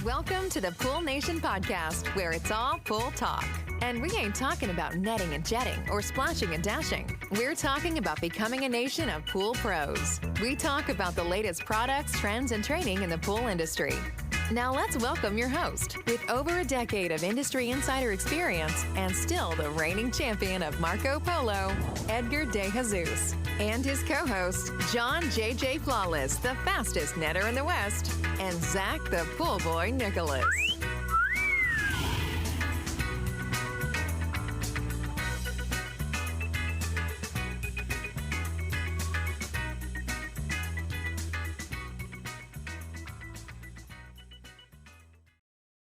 Welcome to the Pool Nation podcast, where it's all pool talk. And we ain't talking about netting and jetting or splashing and dashing. We're talking about becoming a nation of pool pros. We talk about the latest products, trends, and training in the pool industry. Now let's welcome your host, with over a decade of industry insider experience and still the reigning champion of Marco Polo, Edgar De Jesus, and his co-host, John JJ Flawless, the fastest netter in the West, and Zach the Pool Boy Nicholas.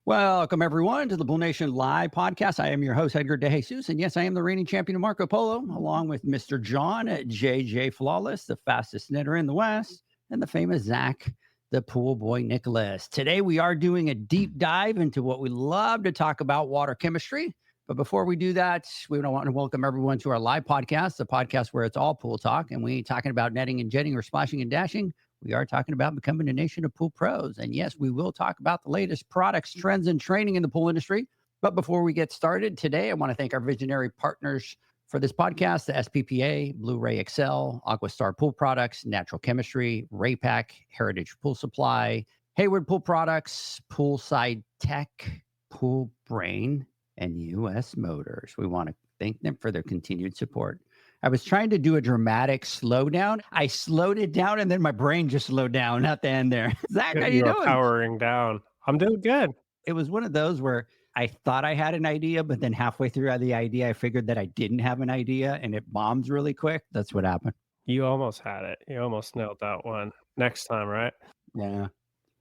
Welcome, everyone, to the Pool Nation Live podcast. I am your host, Edgar De Jesus, and yes, I am the reigning champion of Marco Polo, along with Mr. John JJ Flawless, the fastest netter in the West, and the famous Zach, the Pool Boy Nicholas. Today, we are doing a deep dive into what we love to talk about, water chemistry. But before we do that, we want to welcome everyone to our live podcast, the podcast where it's all pool talk, and we ain't talking about netting and jetting or splashing and dashing. We are talking about becoming a nation of pool pros. And yes, we will talk about the latest products, trends, and training in the pool industry. But before we get started today, I want to thank our visionary partners for this podcast, the SPPA, Blu-ray Excel, Aquastar Pool Products, Natural Chemistry, Raypack, Heritage Pool Supply, Hayward Pool Products, Poolside Tech, Pool Brain, and U.S. Motors. We want to thank them for their continued support. I was trying to do a dramatic slowdown. I slowed it down, and then my brain just slowed down at the end there. Zach, how you doing? Powering down. I'm doing good. It was one of those where I thought I had an idea, but then halfway through the idea, I figured that I didn't have an idea, and it bombs really quick. That's what happened. You almost had it. You almost nailed that one. Next time, right? Yeah.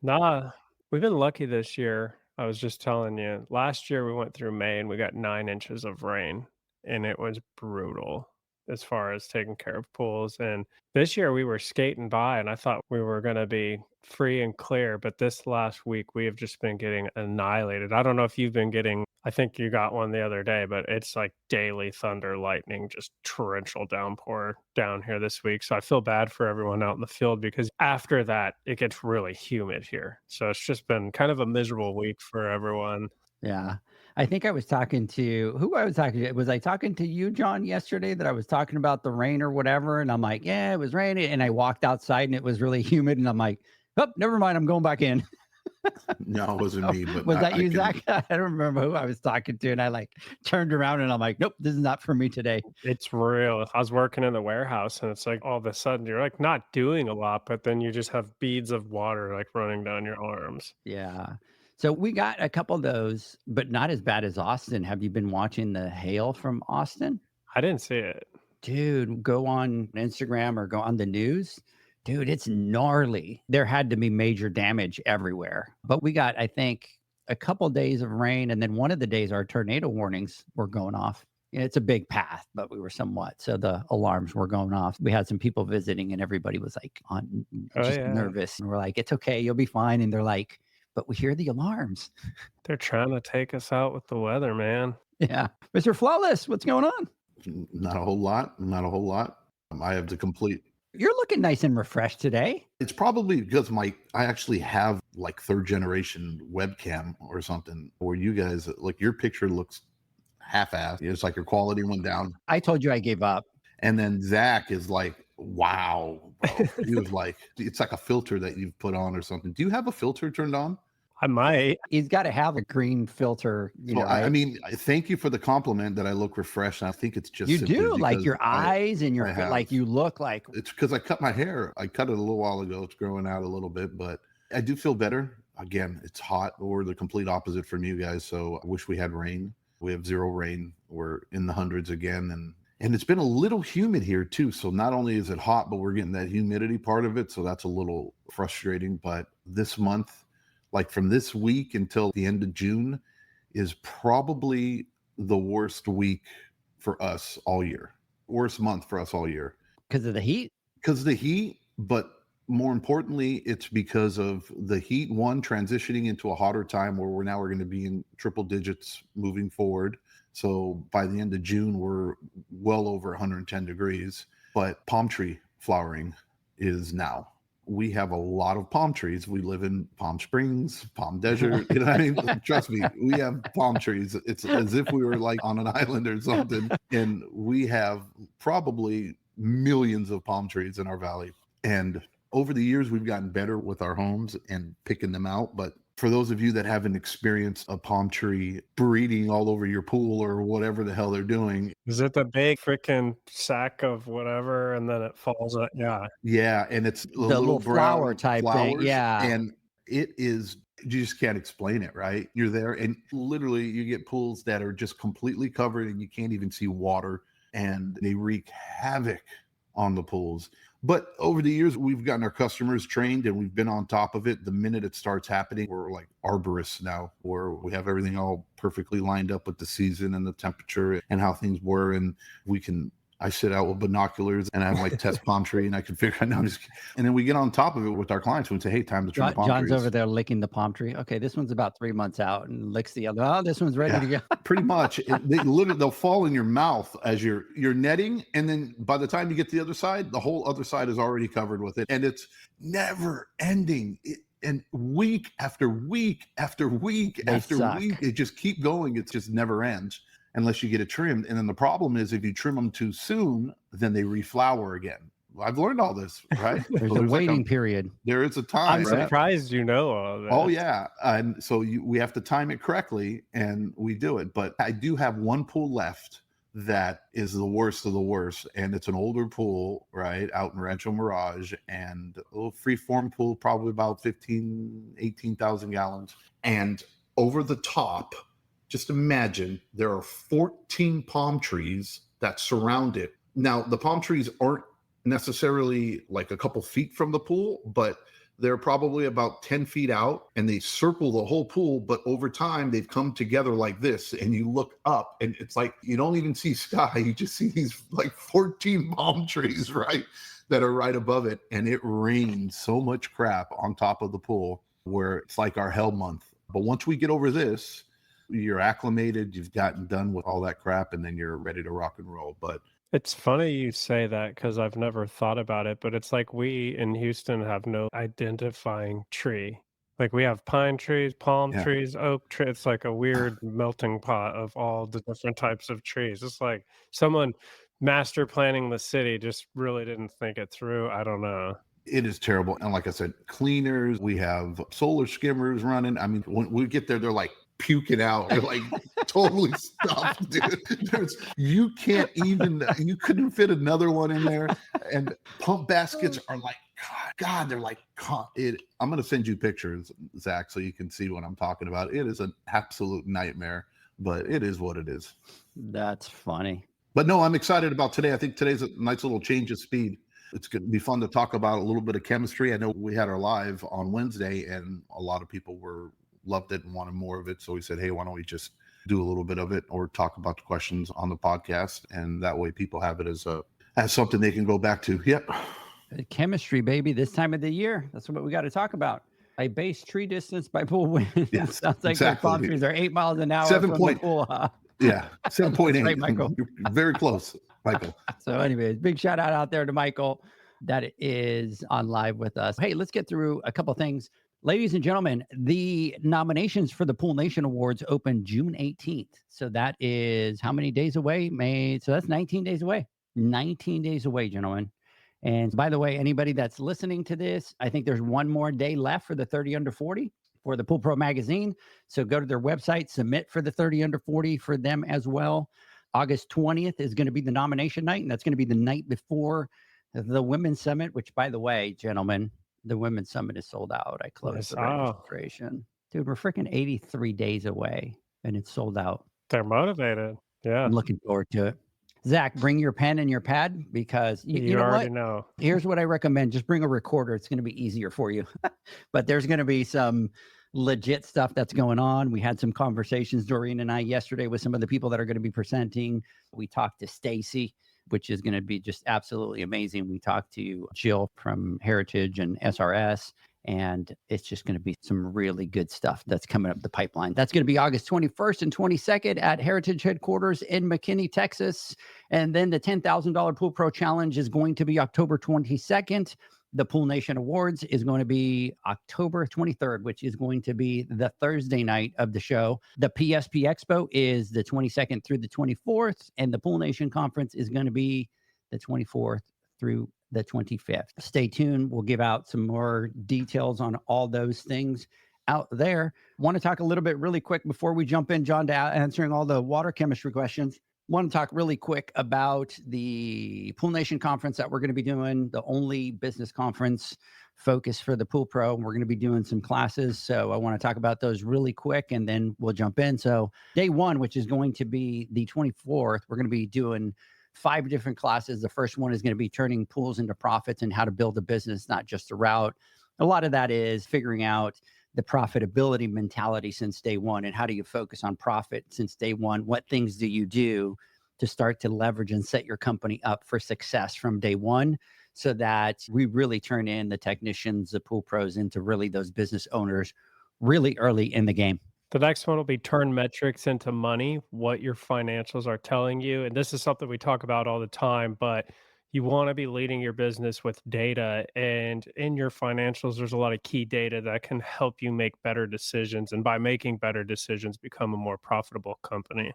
Nah, we've been lucky this year. I was just telling you, last year we went through May and we got 9 inches of rain, and it was brutal as far as taking care of pools. And this year we were skating by, and I thought we were going to be free and clear. But this last week we have just been getting annihilated. I don't know if you've been getting, I think you got one the other day, but it's like daily thunder, lightning, just torrential downpour down here this week. So I feel bad for everyone out in the field, because after that it gets really humid here. So it's just been kind of a miserable week for everyone. Yeah. I think I was talking to, who I was talking to? Was I talking to you, John, yesterday, that I was talking about the rain or whatever? And I'm like, yeah, it was raining. And I walked outside and it was really humid. And I'm like, oh, never mind. I'm going back in. No, it wasn't me. But was that you, Zach? I don't remember who I was talking to. And I like turned around and I'm like, nope, this is not for me today. It's real. I was working in the warehouse, and it's like all of a sudden you're like not doing a lot, but then you just have beads of water like running down your arms. Yeah. So we got a couple of those, but not as bad as Austin. Have you been watching the hail from Austin? I didn't see it. Dude, go on Instagram or go on the news. Dude, it's gnarly. There had to be major damage everywhere. But we got, I think, a couple of days of rain. And then one of the days our tornado warnings were going off. It's a big path, but we were somewhat. So the alarms were going off. We had some people visiting and everybody was like nervous. And we're like, it's okay, you'll be fine. And they're like, but we hear the alarms. They're trying to take us out with the weather, man. Yeah. Mr. Flawless, what's going on? Not a whole lot. Not a whole lot. I have the complete. You're looking nice and refreshed today. It's probably because I actually have like 3rd generation webcam or something, where you guys, like, your picture looks half-assed. It's like your quality went down. I told you I gave up. And then Zach is like, wow. Bro. He was like, it's like a filter that you've put on or something. Do you have a filter turned on? I might. He's got to have a green filter. I mean, thank you for the compliment that I look refreshed. I think it's just you do, like your eyes and your like you look like. It's because I cut my hair. I cut it a little while ago. It's growing out a little bit, but I do feel better. Again, it's hot. We're the complete opposite from you guys. So I wish we had rain. We have 0 rain. We're in the hundreds again, and it's been a little humid here too. So not only is it hot, but we're getting that humidity part of it. So that's a little frustrating. But this month, like from this week until the end of June, is probably the worst week for us all year. Worst month for us all year. Because of the heat? Because of the heat, but more importantly, it's because of the heat, one, transitioning into a hotter time where we're going to be in triple digits moving forward. So by the end of June, we're well over 110 degrees. But palm tree flowering is now. we have a lot of palm trees. We live in Palm Springs, Palm Desert. You know what I mean? Trust me, we have palm trees. It's as if we were like on an island or something. And we have probably millions of palm trees in our valley. And over the years, we've gotten better with our homes and picking them out. But for those of you that haven't experienced a palm tree breeding all over your pool or whatever the hell they're doing. Is it the big freaking sack of whatever and then it falls out? Yeah. Yeah. And it's The little flower type thing. Yeah. And it is, you just can't explain it, right? You're there and literally you get pools that are just completely covered and you can't even see water, and they wreak havoc on the pools. But over the years, we've gotten our customers trained and we've been on top of it. The minute it starts happening, we're like arborists now, where we have everything all perfectly lined up with the season and the temperature and how things were. And I sit out with binoculars and I have like test palm tree and I can figure out now. And then we get on top of it with our clients and we say, hey, time to trim the palm John's trees. over there licking the palm tree. Okay, this one's about 3 months out, and licks the other. Oh, this one's ready to go. Pretty much. They'll fall in your mouth as you're netting. And then by the time you get to the other side, the whole other side is already covered with it. And it's never ending. And week after week after week after week, it just keep going. It just never ends unless you get it trimmed. And then the problem is if you trim them too soon, then they reflower again. I've learned all this, right? There's a waiting period. There is a time. I'm surprised you know all that. Oh, yeah. And so we have to time it correctly, and we do it. But I do have one pool left that is the worst of the worst. And it's an older pool, right, out in Rancho Mirage, and a little free-form pool, probably about 18,000 gallons. And over the top, just imagine there are 14 palm trees that surround it. Now, the palm trees aren't necessarily like a couple feet from the pool, but they're probably about 10 feet out and they circle the whole pool. But over time, they've come together like this. And you look up and it's like you don't even see sky. You just see these like 14 palm trees, right, that are right above it. And it rains so much crap on top of the pool where it's like our hell month. But once we get over this, you're acclimated, you've gotten done with all that crap, and then you're ready to rock and roll. But it's funny you say that because I've never thought about it, but it's like we in Houston have no identifying tree. Like we have pine trees, palm trees, oak trees. It's like a weird melting pot of all the different types of trees. It's like someone master planning the city just really didn't think it through. I don't know. It is terrible. And like I said, cleaners, we have solar skimmers running. I mean, when we get there, they're like puking out. They're like totally stuffed, dude. You couldn't fit another one in there. And pump baskets are like, God, they're like, I'm going to send you pictures, Zach, so you can see what I'm talking about. It is an absolute nightmare, but it is what it is. That's funny. But no, I'm excited about today. I think today's a nice little change of speed. It's going to be fun to talk about a little bit of chemistry. I know we had our live on Wednesday and a lot of people loved it and wanted more of it. So we said, hey, why don't we just do a little bit of it or talk about the questions on the podcast? And that way people have it as something they can go back to. Yep. Chemistry, baby, this time of the year. That's what we got to talk about. A base tree distance by pool wind. Yes, sounds like exactly. The palm trees are 8 miles an hour. 7.8. Pool. Yeah, 7.8. Right, Michael. You're very close, Michael. So anyways, big shout out there to Michael that is on live with us. Hey, let's get through a couple things. Ladies and gentlemen, the nominations for the Pool Nation Awards open June 18th. So that is how many days away? So that's 19 days away. 19 days away, gentlemen. And by the way, anybody that's listening to this, I think there's one more day left for the 30 under 40 for the Pool Pro magazine. So go to their website, submit for the 30 under 40 for them as well. August 20th is going to be the nomination night, and that's going to be the night before the Women's Summit, which, by the way, gentlemen, the Women's Summit is sold out. I closed the registration. Dude, we're freaking 83 days away, and it's sold out. They're motivated. Yeah. I'm looking forward to it. Zach, bring your pen and your pad because you know already what? know. Here's what I recommend. Just bring a recorder. It's going to be easier for you. But there's going to be some legit stuff that's going on. We had some conversations, Doreen and I, yesterday with some of the people that are going to be presenting. We talked to Stacy, which is going to be just absolutely amazing. We talked to Jill from Heritage and SRS, and it's just going to be some really good stuff that's coming up the pipeline. That's going to be August 21st and 22nd at Heritage headquarters in McKinney, Texas. And then the $10,000 Pool Pro Challenge is going to be October 22nd The Pool Nation Awards is going to be October 23rd, which is going to be the Thursday night of the show. The PSP Expo is the 22nd through the 24th, and the Pool Nation Conference is going to be the 24th through the 25th. Stay tuned. We'll give out some more details on all those things out there. Want to talk a little bit really quick before we jump in, John, to answering all the water chemistry questions. Want to talk really quick about the Pool Nation conference that we're going to be doing, the only business conference focus for the Pool Pro. We're going to be doing some classes. So I want to talk about those really quick and then we'll jump in. So day one, which is going to be the 24th, we're going to be doing 5 different classes. The first one is going to be turning pools into profits and how to build a business, not just a route. A lot of that is figuring out the profitability mentality since day one, and how do you focus on profit since day one? What things do you do to start to leverage and set your company up for success from day one, so that we really turn in the technicians, the pool pros, into really those business owners really early in the game. The next one will be turn metrics into money, what your financials are telling you. And this is something we talk about all the time, but you want to be leading your business with data. And in your financials, there's a lot of key data that can help you make better decisions. And by making better decisions, become a more profitable company.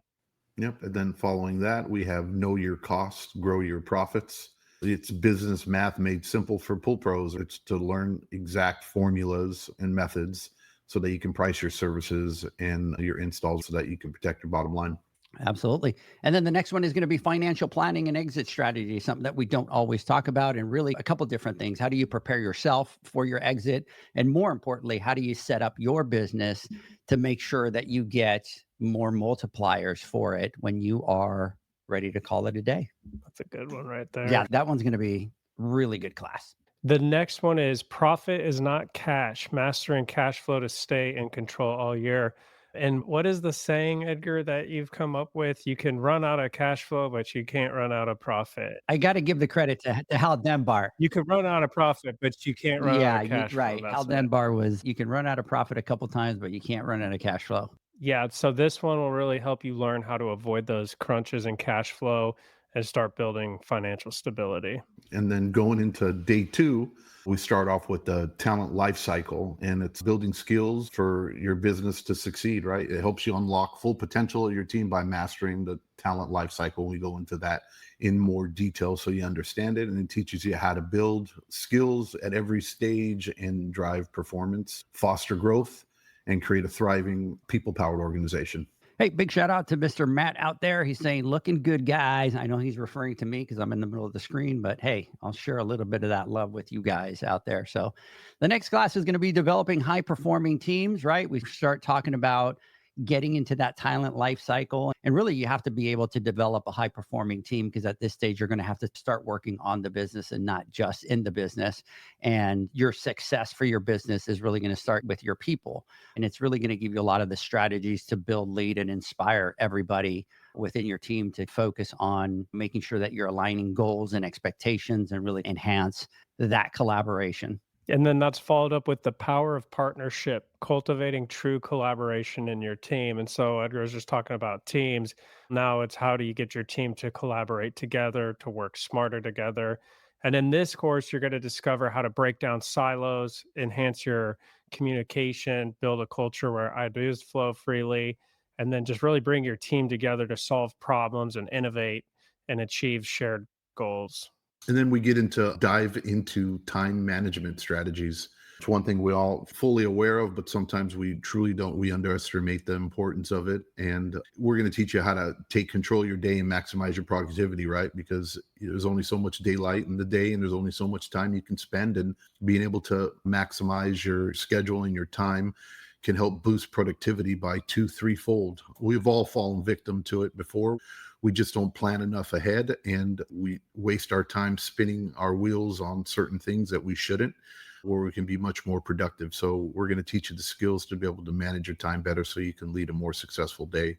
Yep. And then following that, we have know your costs, grow your profits. It's business math made simple for pool pros. It's to learn exact formulas and methods so that you can price your services and your installs so that you can protect your bottom line. Absolutely. And then the next one is going to be financial planning and exit strategy, something that we don't always talk about, and really a couple different things. How do you prepare yourself for your exit? And more importantly, how do you set up your business to make sure that you get more multipliers for it when you are ready to call it a day? That's a good one right there. Yeah, that one's going to be really good class. The next one is profit is not cash, mastering cash flow to stay in control all year. And what is the saying, Edgar, that you've come up with? You can run out of cash flow, but you can't run out of profit. I got to give the credit to Hal Dunbar. You can run out of profit, but you can't run out of cash flow. Right. Hal Dunbar was, you can run out of profit a couple times, but you can't run out of cash flow. Yeah. So this one will really help you learn how to avoid those crunches in cash flow and start building financial stability. And then going into day 2, we start off with the talent life cycle, and it's building skills for your business to succeed, right? It helps you unlock full potential of your team by mastering the talent life cycle. We go into that in more detail so you understand it, and it teaches you how to build skills at every stage and drive performance, foster growth, and create a thriving people-powered organization. Hey, big shout out to Mr. Matt out there. He's saying, looking good, guys. I know he's referring to me because I'm in the middle of the screen, but hey, I'll share a little bit of that love with you guys out there. So the next class is going to be developing high performing teams, right? We start talking about getting into that talent life cycle. And really, you have to be able to develop a high performing team, because at this stage, you're going to have to start working on the business and not just in the business. And your success for your business is really going to start with your people. And it's really going to give you a lot of the strategies to build, lead, and inspire everybody within your team to focus on making sure that you're aligning goals and expectations and really enhance that collaboration. And then that's followed up with the power of partnership, cultivating true collaboration in your team. And so Edgar was just talking about teams. Now it's how do you get your team to collaborate together, to work smarter together. And in this course, you're going to discover how to break down silos, enhance your communication, build a culture where ideas flow freely, and then just really bring your team together to solve problems and innovate and achieve shared goals. And then we dive into time management strategies. It's one thing we all fully aware of, but sometimes we truly don't. We underestimate the importance of it. And we're going to teach you how to take control of your day and maximize your productivity, right? Because there's only so much daylight in the day, and there's only so much time you can spend. And being able to maximize your schedule and your time can help boost productivity by 2-3-fold. We've all fallen victim to it before. We just don't plan enough ahead, and we waste our time spinning our wheels on certain things that we shouldn't, where we can be much more productive. So we're going to teach you the skills to be able to manage your time better so you can lead a more successful day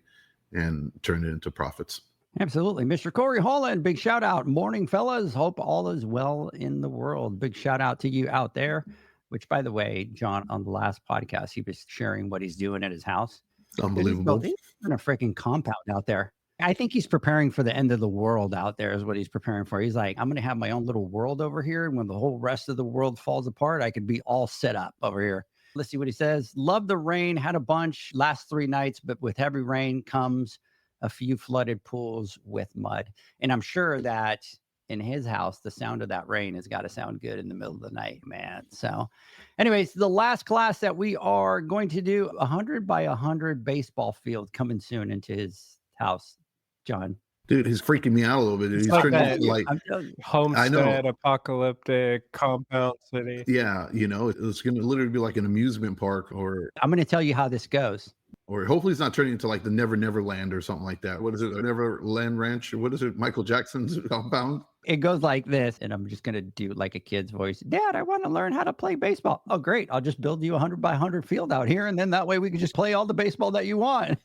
and turn it into profits. Absolutely. Mr. Corey Holland, big shout out. Morning, fellas. Hope all is well in the world. Big shout out to you out there, which, by the way, John, on the last podcast, he was sharing what he's doing at his house. Unbelievable. He's in a freaking compound out there. I think he's preparing for the end of the world out there is what he's preparing for. He's like, I'm going to have my own little world over here. And when the whole rest of the world falls apart, I could be all set up over here. Let's see what he says. Love the rain, had a bunch last 3 nights, but with heavy rain comes a few flooded pools with mud. And I'm sure that in his house, the sound of that rain has got to sound good in the middle of the night, man. So anyways, the last class that we are going to do, 100 by 100 baseball field coming soon into his house, John. Dude, he's freaking me out a little bit. He's like turning that. into like Homestead, apocalyptic, compound city. Yeah, it's going to literally be like an amusement park, or I'm going to tell you how this goes. Or hopefully it's not turning into like the Never Never Land or something like that. What is it? Neverland Ranch? What is it? Michael Jackson's compound? It goes like this, and I'm just going to do like a kid's voice. Dad, I want to learn how to play baseball. Oh, great. I'll just build you 100 by 100 field out here, and then that way we can just play all the baseball that you want.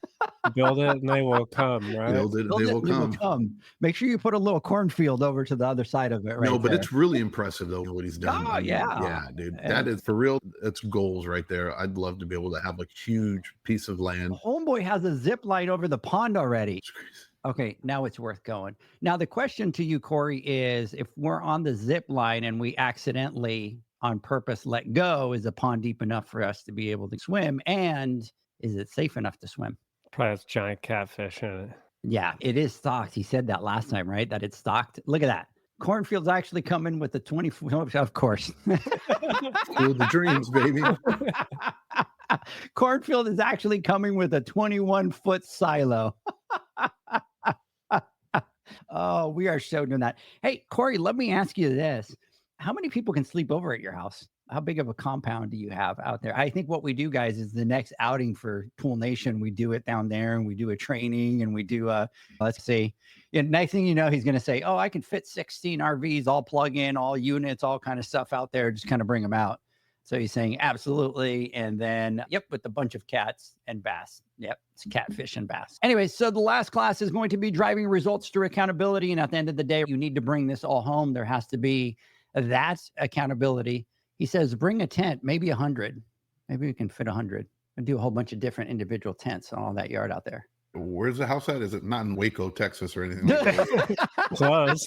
Build it and they will come, right? Build it and they will come. Make sure you put a little cornfield over to the other side of it, right? No, but there. it's really impressive, though, what he's done. Oh, yeah. Yeah, dude. That is, for real, that's goals right there. I'd love to be able to have a huge piece of land. Homeboy has a zip line over the pond already. It's crazy. Okay, now it's worth going. Now, the question to you, Corey, is if we're on the zip line and we accidentally, on purpose, let go, is the pond deep enough for us to be able to swim? And is it safe enough to swim? Probably has giant catfish in it. Yeah, it is stocked. He said that last time, right? That it's stocked. Look at that. Cornfield's actually coming with the 20, of course. Field the dreams, baby. Cornfield is actually coming with a 21-foot silo. Oh, we are so doing that. Hey, Corey, let me ask you this. How many people can sleep over at your house? How big of a compound do you have out there? I think what we do, guys, is the next outing for Pool Nation, we do it down there and we do a training and we do let's see. Next thing you know, he's going to say, oh, I can fit 16 RVs, all plug in, all units, all kind of stuff out there. Just kind of bring them out. So he's saying absolutely. And then, yep, with a bunch of cats and bass. Yep, it's catfish and bass. Anyway, so the last class is going to be driving results through accountability. And at the end of the day, you need to bring this all home. There has to be that accountability. He says, bring a tent, maybe 100. Maybe we can fit 100 and do a whole bunch of different individual tents on all that yard out there. Where's the house at? Is it not in Waco, Texas or anything like that? Close.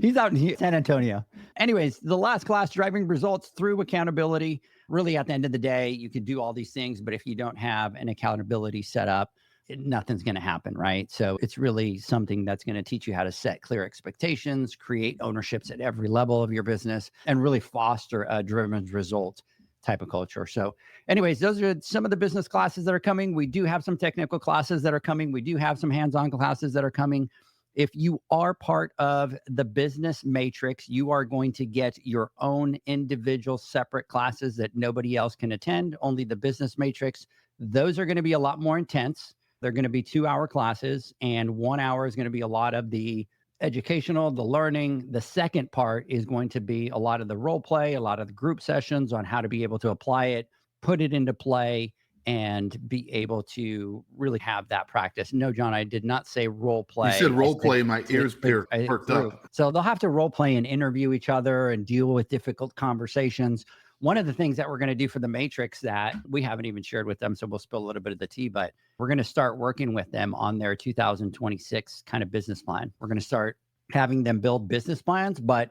He's out in San Antonio. Anyways, the last class, driving results through accountability. Really, at the end of the day, you could do all these things, but if you don't have an accountability set up, nothing's going to happen, right? So it's really something that's going to teach you how to set clear expectations, create ownerships at every level of your business, and really foster a driven result type of culture. So anyways, those are some of the business classes that are coming. We do have some technical classes that are coming. We do have some hands-on classes that are coming. If you are part of the business matrix, you are going to get your own individual separate classes that nobody else can attend, only the business matrix. Those are going to be a lot more intense. They're going to be 2-hour classes, and 1 hour is going to be a lot of the educational, the learning. The second part is going to be a lot of the role play, a lot of the group sessions on how to be able to apply it, put it into play, and be able to really have that practice. No, John, I did not say role play. You said role play. My ears perked up. So they'll have to role play and interview each other and deal with difficult conversations. One of the things that we're going to do for the Matrix that we haven't even shared with them, so we'll spill a little bit of the tea, but we're going to start working with them on their 2026 kind of business plan. We're going to start having them build business plans, but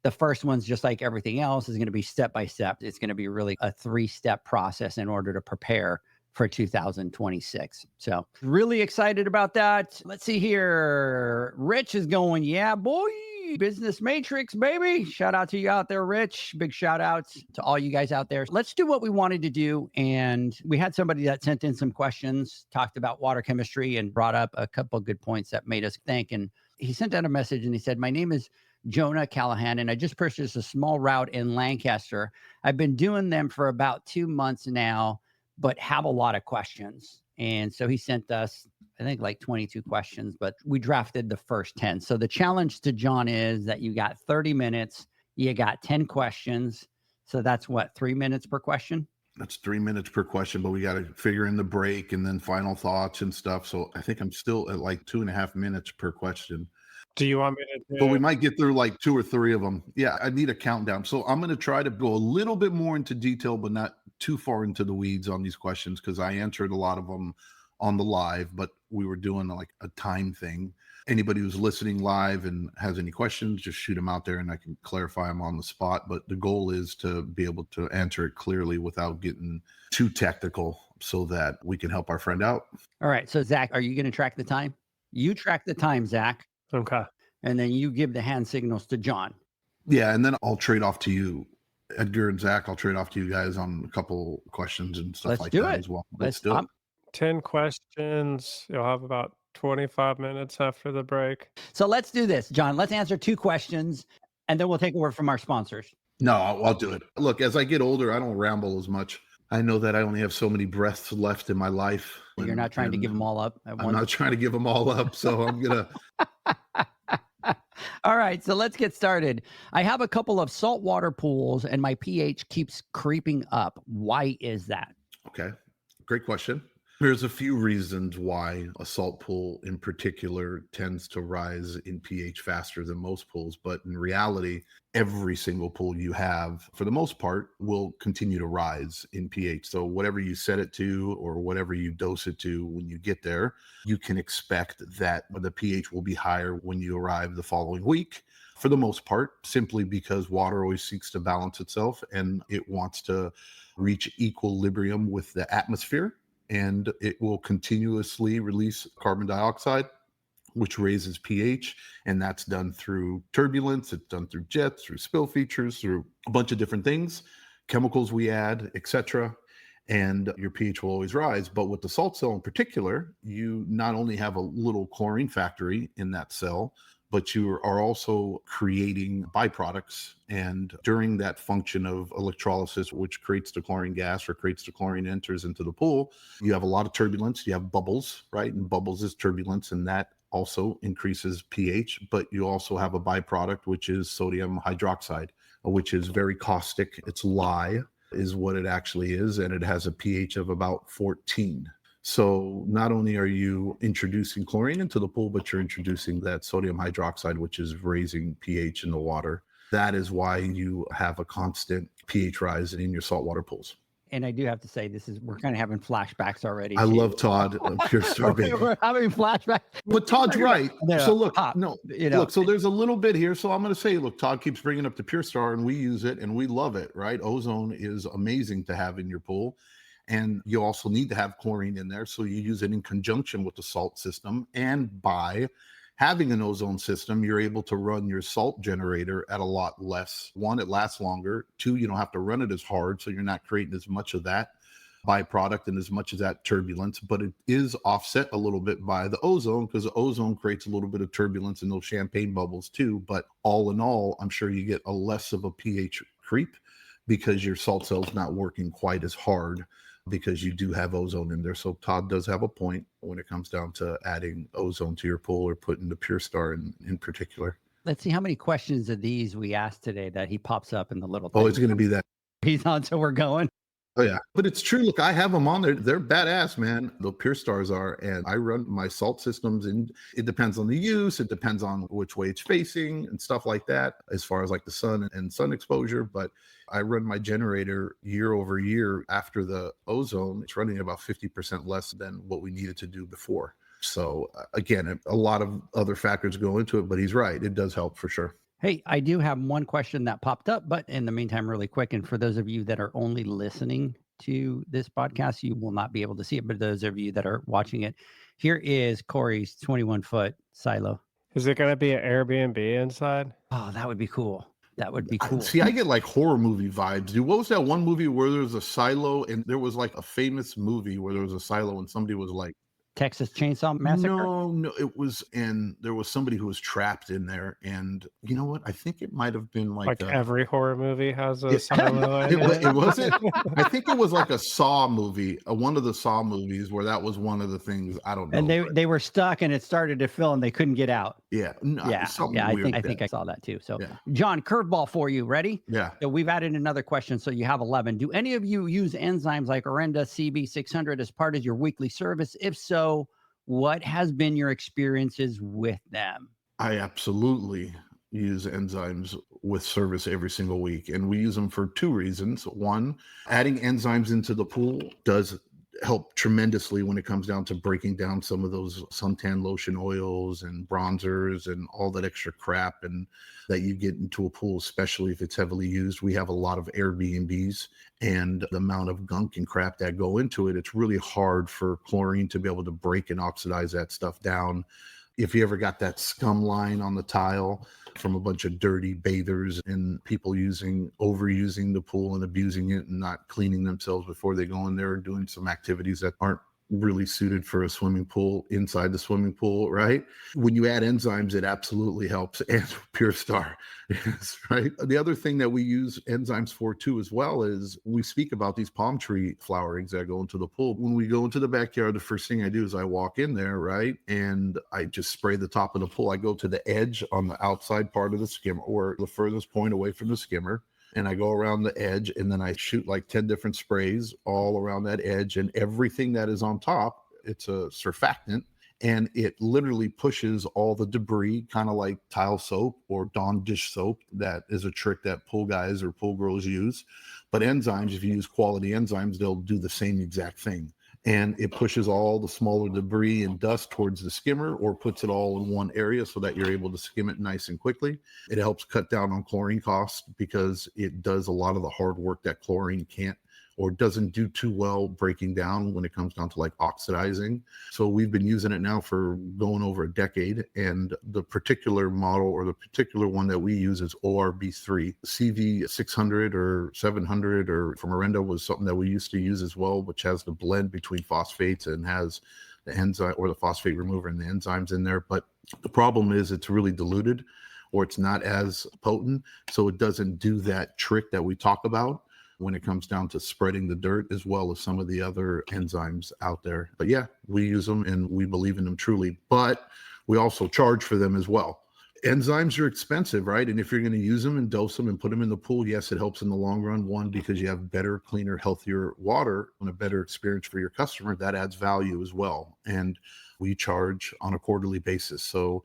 the first one's just like everything else is going to be step by step. It's going to be really a 3-step process in order to prepare for 2026. So really excited about that. Let's see here. Rich is going, yeah, boy. Business Matrix, baby. Shout out to you out there, Rich. Big shout out to all you guys out there. Let's do what we wanted to do. And we had somebody that sent in some questions, talked about water chemistry, and brought up a couple of good points that made us think. And he sent out a message and he said, my name is Jonah Callahan, and I just purchased a small route in Lancaster. I've been doing them for about 2 months now, but have a lot of questions. And so he sent us, I think, like 22 questions, but we drafted the first 10. So the challenge to John is that you got 30 minutes, you got 10 questions. So that's what, 3 minutes per question? That's 3 minutes per question, but we got to figure in the break and then final thoughts and stuff. So I think I'm still at like 2.5 minutes per question. Do you want me to do But we might get through like 2 or 3 of them. Yeah, I need a countdown. So I'm going to try to go a little bit more into detail, but not too far into the weeds on these questions, because I answered a lot of them on the live, but we were doing like a time thing. Anybody who's listening live and has any questions, just shoot them out there and I can clarify them on the spot. But the goal is to be able to answer it clearly without getting too technical so that we can help our friend out. All right. So, Zach, are you going to track the time? You track the time, Zach. Okay. And then you give the hand signals to John. Yeah. And then I'll trade off to you, Edgar and Zach. I'll trade off to you guys on a couple questions and stuff like that as well. Let's do it. 10 questions. You'll have about 25 minutes after the break. So let's do this, John. Let's answer 2 questions and then we'll take a word from our sponsors. No, I'll do it. Look, as I get older, I don't ramble as much. I know that I only have so many breaths left in my life. You're not trying to give them all up at once. I'm not trying to give them all up. So I'm going to. All right. So let's get started. I have a couple of saltwater pools and my pH keeps creeping up. Why is that? Okay. Great question. There's a few reasons why a salt pool in particular tends to rise in pH faster than most pools. But in reality, every single pool you have, for the most part, will continue to rise in pH. So whatever you set it to or whatever you dose it to when you get there, you can expect that the pH will be higher when you arrive the following week. For the most part, simply because water always seeks to balance itself and it wants to reach equilibrium with the atmosphere. And it will continuously release carbon dioxide, which raises pH. And that's done through turbulence. It's done through jets, through spill features, through a bunch of different things, chemicals we add, etc. And your pH will always rise. But with the salt cell in particular, you not only have a little chlorine factory in that cell, but you are also creating byproducts. And during that function of electrolysis, which creates the chlorine gas or creates the chlorine enters into the pool, you have a lot of turbulence, you have bubbles, right? And bubbles is turbulence, and that also increases pH. But you also have a byproduct, which is sodium hydroxide, which is very caustic. It's lye is what it actually is. And it has a pH of about 14. So not only are you introducing chlorine into the pool, but you're introducing that sodium hydroxide, which is raising pH in the water. That is why you have a constant pH rise in your saltwater pools. And I do have to say, we're kind of having flashbacks already. I love Todd, Pure Star Baby. We're having flashbacks. But Todd's right. So look, look, so there's a little bit here. So I'm going to say, look, Todd keeps bringing up the Pure Star and we use it and we love it, right? Ozone is amazing to have in your pool. And you also need to have chlorine in there. So you use it in conjunction with the salt system. And by having an ozone system, you're able to run your salt generator at a lot less. 1, it lasts longer. 2, you don't have to run it as hard. So you're not creating as much of that byproduct and as much of that turbulence. But it is offset a little bit by the ozone because the ozone creates a little bit of turbulence in those champagne bubbles too. But all in all, I'm sure you get a less of a pH creep because your salt cell's not working quite as hard, because you do have ozone in there. So Todd does have a point when it comes down to adding ozone to your pool or putting the Pure Star in particular. Let's see how many questions of these we asked today that he pops up in the little thing. Oh, it's going to be that. He's on, so we're going. Oh, yeah. But it's true. Look, I have them on there. They're badass, man. The Pure Stars are. And I run my salt systems, and it depends on the use. It depends on which way it's facing and stuff like that, as far as like the sun and sun exposure. But I run my generator year over year after the ozone. It's running about 50% less than what we needed to do before. So again, a lot of other factors go into it, but he's right. It does help for sure. Hey, I do have one question that popped up, but in the meantime, really quick, and for those of you that are only listening to this podcast, you will not be able to see it, but those of you that are watching it, here is Corey's 21-foot silo. Is it going to be an Airbnb inside? Oh, that would be cool. That would be cool. See, I get like horror movie vibes, dude. What was that one movie where there was a silo and there was like a famous movie where there was a silo and somebody was like, Texas Chainsaw Massacre? No, it was, and there was somebody who was trapped in there. And you know what? I think it might have been like every horror movie has a silo. It wasn't. I think it was like a Saw movie, one of the Saw movies where that was one of the things. I don't know. And they were stuck and it started to fill and they couldn't get out. Yeah. I think I saw that too. So John, curveball for you. Ready? Yeah. So we've added another question. So you have 11. Do any of you use enzymes like Orenda CB600 as part of your weekly service? If so, what has been your experiences with them? I absolutely use enzymes with service every single week. And we use them for 2 reasons. 1, adding enzymes into the pool does help tremendously when it comes down to breaking down some of those suntan lotion oils and bronzers and all that extra crap and that you get into a pool, especially if it's heavily used. We have a lot of Airbnbs, and the amount of gunk and crap that go into it, it's really hard for chlorine to be able to break and oxidize that stuff down. If you ever got that scum line on the tile from a bunch of dirty bathers and people overusing the pool and abusing it and not cleaning themselves before they go in there and doing some activities that aren't really suited for a swimming pool inside the swimming pool, right? When you add enzymes, it absolutely helps. And Pure Star, yes, right? The other thing that we use enzymes for too as well is we speak about these palm tree flowerings that go into the pool. When we go into the backyard, the first thing I do is I walk in there, right? And I just spray the top of the pool. I go to the edge on the outside part of the skimmer, or the furthest point away from the skimmer, and I go around the edge, and then I shoot like 10 different sprays all around that edge, and everything that is on top, it's a surfactant, and it literally pushes all the debris, kind of like tile soap or Dawn dish soap. That is a trick that pool guys or pool girls use. But enzymes, if you use quality enzymes, they'll do the same exact thing. And it pushes all the smaller debris and dust towards the skimmer, or puts it all in one area so that you're able to skim it nice and quickly. It helps cut down on chlorine costs because it does a lot of the hard work that chlorine can't or doesn't do too well breaking down when it comes down to like oxidizing. So we've been using it now for going over a decade. And the particular model, or the particular one that we use, is ORB3. CV 600 or 700 or from Orenda was something that we used to use as well, which has the blend between phosphates and has the enzyme or the phosphate remover and the enzymes in there. But the problem is it's really diluted, or it's not as potent. So it doesn't do that trick that we talk about when it comes down to spreading the dirt, as well as some of the other enzymes out there. But yeah, we use them and we believe in them truly, but we also charge for them as well. Enzymes are expensive, right? And if you're going to use them and dose them and put them in the pool, yes, it helps in the long run. One, because you have better, cleaner, healthier water and a better experience for your customer. That adds value as well. And we charge on a quarterly basis. So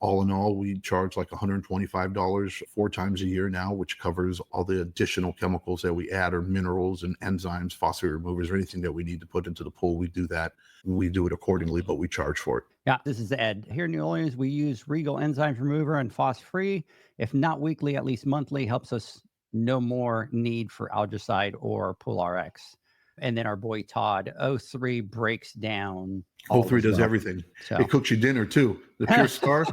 all in all, we charge like $125 4 times a year now, which covers all the additional chemicals that we add, or minerals and enzymes, phosphate removers, or anything that we need to put into the pool. We do that. We do it accordingly, but we charge for it. Yeah, this is Ed. Here in New Orleans, we use Regal Enzymes Remover and Phos-Free. If not weekly, at least monthly, helps us no more need for algicide or Pool RX. And then our boy Todd, O3 breaks down. O3 does everything. So. It cooks you dinner too. The Pure Star.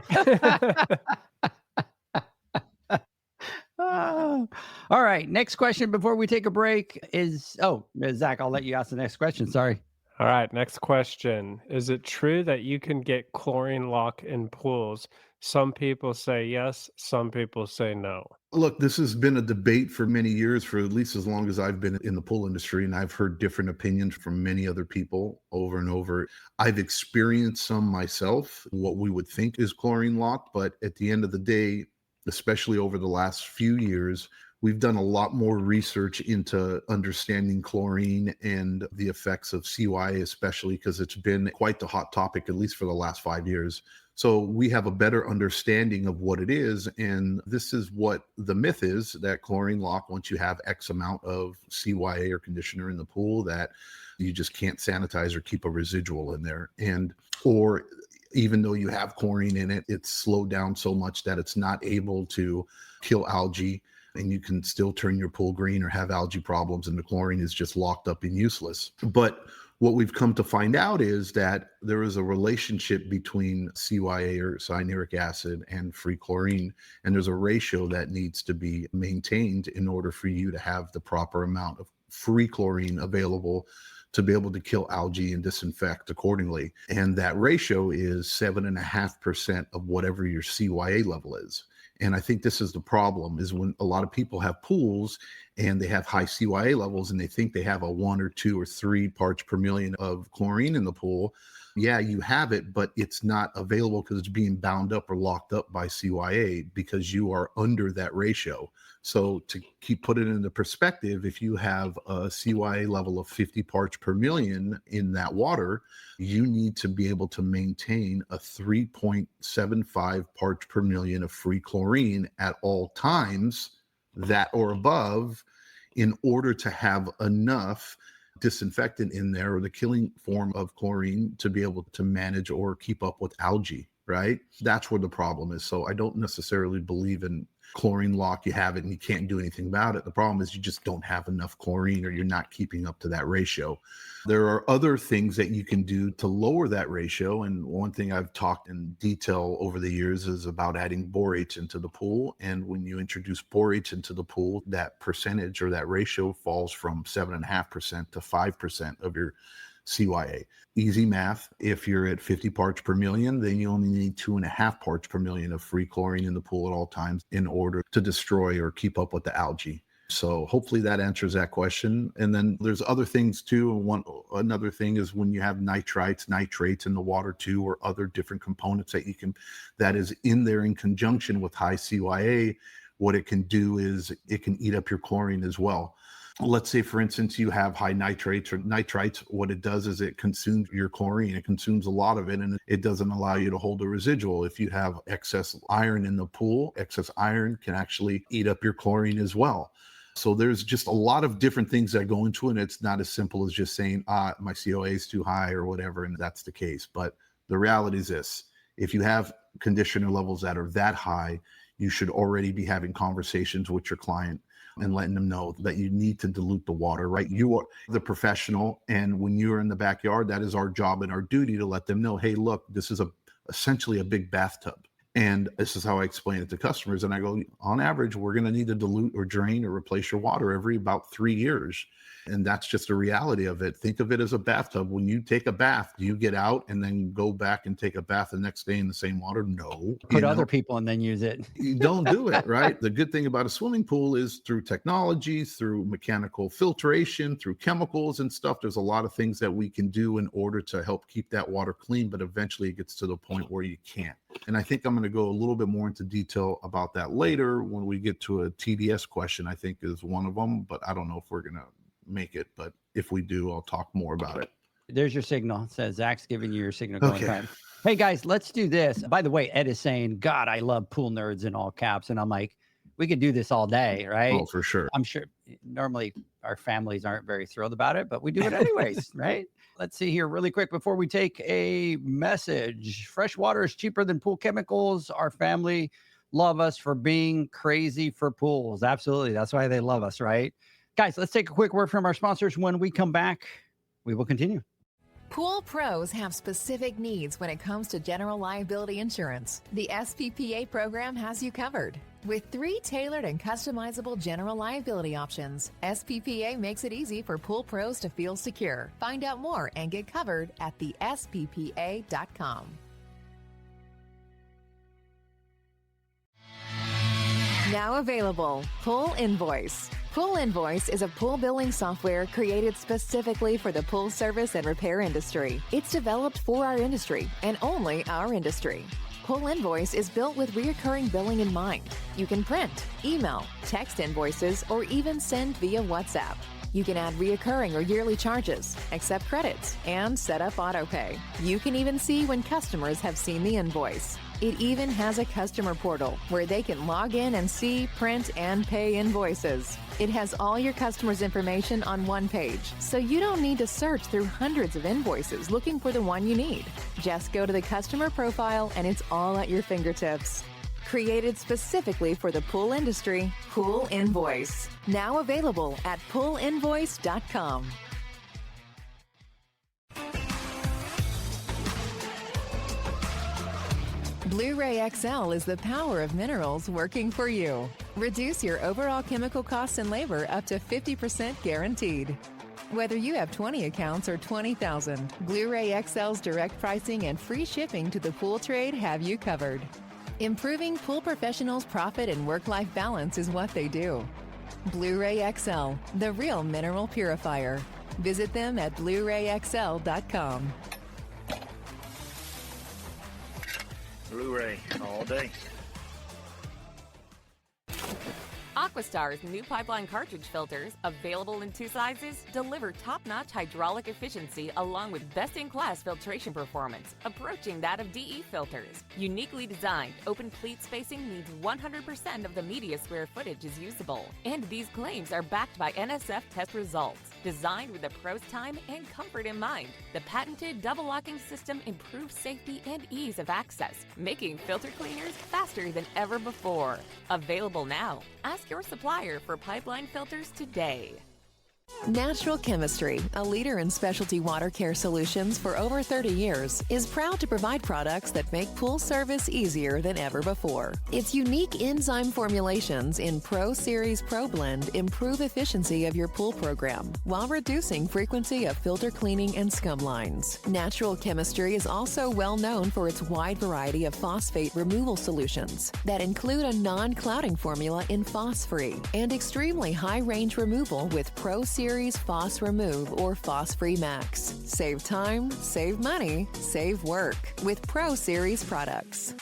All right. Next question before we take a break is, Zach, I'll let you ask the next question. Sorry. All right. Next question. Is it true that you can get Chlorine Lock in pools? Some people say yes. Some people say no. Look, this has been a debate for many years, for at least as long as I've been in the pool industry, and I've heard different opinions from many other people over and over. I've experienced some myself, what we would think is chlorine lock, but at the end of the day, especially over the last few years, we've done a lot more research into understanding chlorine and the effects of CYA, especially because it's been quite the hot topic, at least for the last 5 years. So we have a better understanding of what it is. And this is what the myth is, that Chlorine Lock, once you have X amount of CYA or conditioner in the pool, that you just can't sanitize or keep a residual in there. Or even though you have chlorine in it, it's slowed down so much that it's not able to kill algae, and you can still turn your pool green or have algae problems, and the chlorine is just locked up and useless. But what we've come to find out is that there is a relationship between CYA, or cyanuric acid, and free chlorine, and there's a ratio that needs to be maintained in order for you to have the proper amount of free chlorine available to be able to kill algae and disinfect accordingly. And that ratio is 7.5% of whatever your CYA level is. And I think this is the problem, is when a lot of people have pools and they have high CYA levels and they think they have a 1 or 2 or 3 parts per million of chlorine in the pool. Yeah, you have it, but it's not available because it's being bound up or locked up by CYA because you are under that ratio. So to put it into perspective, if you have a CYA level of 50 parts per million in that water, you need to be able to maintain a 3.75 parts per million of free chlorine at all times, that or above, in order to have enough disinfectant in there or the killing form of chlorine to be able to manage or keep up with algae, right? That's where the problem is. So I don't necessarily believe in Chlorine Lock. You have it and you can't do anything about it. The problem is you just don't have enough chlorine or you're not keeping up to that ratio. There are other things that you can do to lower that ratio. And one thing I've talked in detail over the years is about adding borates into the pool. And when you introduce borates into the pool, that percentage or that ratio falls from 7.5% to 5% of your CYA. Easy math. If you're at 50 parts per million, then you only need 2.5 parts per million of free chlorine in the pool at all times in order to destroy or keep up with the algae. So hopefully that answers that question. And then there's other things too. Another thing is when you have nitrates in the water too, or other different components that is in there in conjunction with high CYA, what it can do is it can eat up your chlorine as well. Let's say, for instance, you have high nitrates or nitrites. What it does is it consumes your chlorine. It consumes a lot of it, and it doesn't allow you to hold a residual. If you have excess iron in the pool, excess iron can actually eat up your chlorine as well. So there's just a lot of different things that go into it. And it's not as simple as just saying, my COA is too high or whatever, and that's the case. But the reality is this: if you have conditioner levels that are that high, you should already be having conversations with your client and letting them know that you need to dilute the water, right? You are the professional. And when you're in the backyard, that is our job and our duty to let them know, hey, look, this is essentially a big bathtub. And this is how I explain it to customers. And I go, on average, we're going to need to dilute or drain or replace your water every about 3 years. And that's just the reality of it. Think of it as a bathtub. When you take a bath, do you get out and then go back and take a bath the next day in the same water? No. Put other people and then use it. You don't do it, right? The good thing about a swimming pool is through technologies, through mechanical filtration, through chemicals and stuff, there's a lot of things that we can do in order to help keep that water clean, but eventually it gets to the point where you can't. And I think I'm going to go a little bit more into detail about that later when we get to a TDS question, I think is one of them, but I don't know if we're going to make it, but if we do, I'll talk more about it. There's your signal. It says Zach's giving you your signal going time. Hey guys, let's do this. By the way, Ed is saying, God, I love pool nerds in all caps. And I'm like, we could do this all day, right? Oh, for sure. I'm sure normally our families aren't very thrilled about it, but we do it anyways, right? Let's see here really quick before we take a message. Fresh water is cheaper than pool chemicals. Our family love us for being crazy for pools. Absolutely. That's why they love us, right? Guys, let's take a quick word from our sponsors. When we come back, we will continue. Pool pros have specific needs when it comes to general liability insurance. The SPPA program has you covered. With 3 tailored and customizable general liability options, SPPA makes it easy for pool pros to feel secure. Find out more and get covered at thesppa.com. Now available, Pool Invoice. Pool Invoice is a pool billing software created specifically for the pool service and repair industry. It's developed for our industry and only our industry. Pool Invoice is built with recurring billing in mind. You can print, email, text invoices, or even send via WhatsApp. You can add reoccurring or yearly charges, accept credits, and set up autopay. You can even see when customers have seen the invoice. It even has a customer portal where they can log in and see, print, and pay invoices. It has all your customers' information on one page, so you don't need to search through hundreds of invoices looking for the one you need. Just go to the customer profile and it's all at your fingertips. Created specifically for the pool industry, Pool Invoice. Now available at poolinvoice.com. Blu-ray XL is the power of minerals working for you. Reduce your overall chemical costs and labor up to 50% guaranteed. Whether you have 20 accounts or 20,000, Blu-ray XL's direct pricing and free shipping to the pool trade have you covered. Improving pool professionals' profit and work-life balance is what they do. Blu-ray XL, the real mineral purifier. Visit them at BluRayXL.com. Blu-ray all day. Aquastar's new pipeline cartridge filters, available in 2 sizes, deliver top-notch hydraulic efficiency along with best-in-class filtration performance, approaching that of DE filters. Uniquely designed, open pleat spacing means 100% of the media square footage is usable. And these claims are backed by NSF test results. Designed with the pro's time and comfort in mind, the patented double locking system improves safety and ease of access, making filter cleaners faster than ever before. Available now. Ask your supplier for pipeline filters today. Natural Chemistry, a leader in specialty water care solutions for over 30 years, is proud to provide products that make pool service easier than ever before. Its unique enzyme formulations in Pro Series Pro Blend improve efficiency of your pool program while reducing frequency of filter cleaning and scum lines. Natural Chemistry is also well known for its wide variety of phosphate removal solutions that include a non-clouding formula in Phos-Free and extremely high range removal with Pro Series Phos Remove or Phos-Free Max. Save time, save money, save work with Pro Series products.